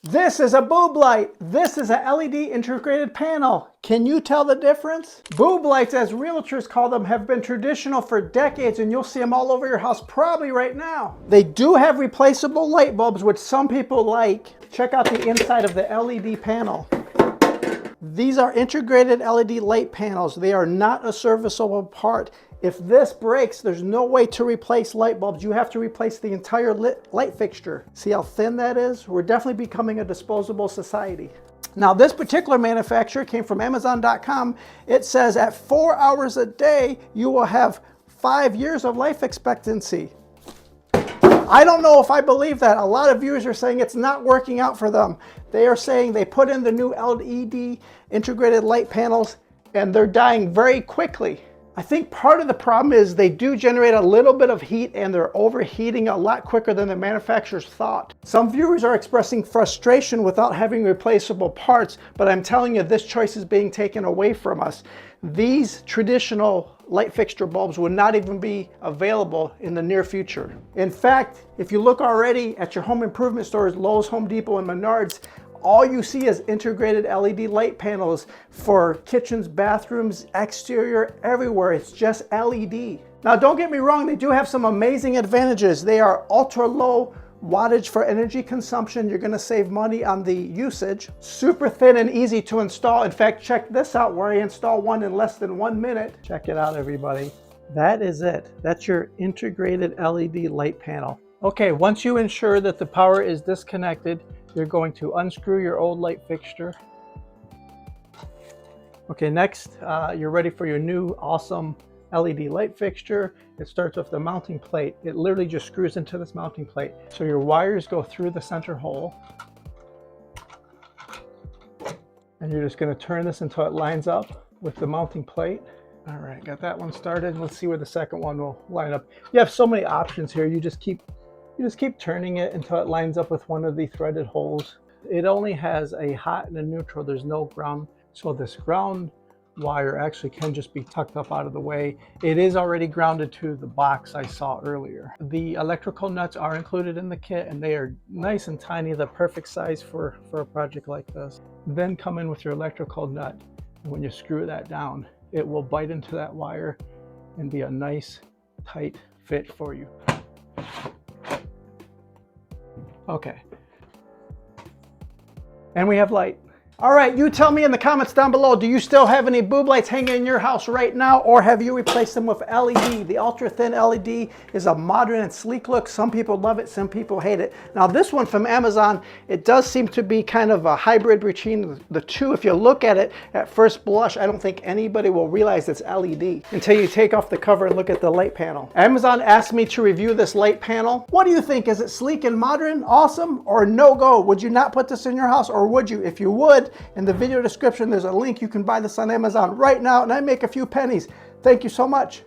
This is a boob light. This is a LED integrated panel. Can you tell the difference? Boob lights, as realtors call them, have been traditional for decades, and you'll see them all over your house probably right now. They do have replaceable light bulbs, which some people like. Check out the inside of the LED panel. These are integrated LED light panels. They are not a serviceable part. If this breaks, there's no way to replace light bulbs. You have to replace the entire light fixture. See how thin that is? We're definitely becoming a disposable society. Now, this particular manufacturer came from Amazon.com. It says at 4 hours a day, you will have 5 years of life expectancy. I don't know if I believe that. A lot of viewers are saying it's not working out for them. They are saying they put in the new LED integrated light panels and they're dying very quickly. I think part of the problem is they do generate a little bit of heat and they're overheating a lot quicker than the manufacturers thought. Some viewers are expressing frustration without having replaceable parts, but I'm telling you, this choice is being taken away from us. These traditional light fixture bulbs would not even be available in the near future. In fact, if you look already at your home improvement stores, Lowe's, Home Depot, and Menards, all you see is integrated LED light panels for kitchens, bathrooms, exterior, everywhere. It's just LED. Now, don't get me wrong, they do have some amazing advantages. They are ultra low wattage for energy consumption. You're gonna save money on the usage. Super thin and easy to install. In fact, check this out where I install one in less than 1 minute. Check it out, everybody. That is it. That's your integrated LED light panel. Okay, once you ensure that the power is disconnected, you're going to unscrew your old light fixture. Okay, next, you're ready for your new awesome LED light fixture. It starts with the mounting plate. It literally just screws into this mounting plate. So your wires go through the center hole. And you're just gonna turn this until it lines up with the mounting plate. All right, got that one started. Let's see where the second one will line up. You have so many options here. You just keep turning it until it lines up with one of the threaded holes. It only has a hot and a neutral. There's no ground. So this ground wire actually can just be tucked up out of the way. It is already grounded to the box I saw earlier. The electrical nuts are included in the kit and they are nice and tiny, the perfect size for a project like this. Then come in with your electrical nut. And when you screw that down, it will bite into that wire and be a nice tight fit for you. Okay. And we have light. All right, you tell me in the comments down below, do you still have any boob lights hanging in your house right now, or have you replaced them with LED? The ultra thin LED is a modern and sleek look. Some people love it, some people hate it. Now this one from Amazon, it does seem to be kind of a hybrid between the two. If you look at it at first blush, I don't think anybody will realize it's LED until you take off the cover and look at the light panel. Amazon asked me to review this light panel. What do you think? Is it sleek and modern, awesome, or no go? Would you not put this in your house, or would you? If you would, in the video description, there's a link. You can buy this on Amazon right now, and I make a few pennies. Thank you so much.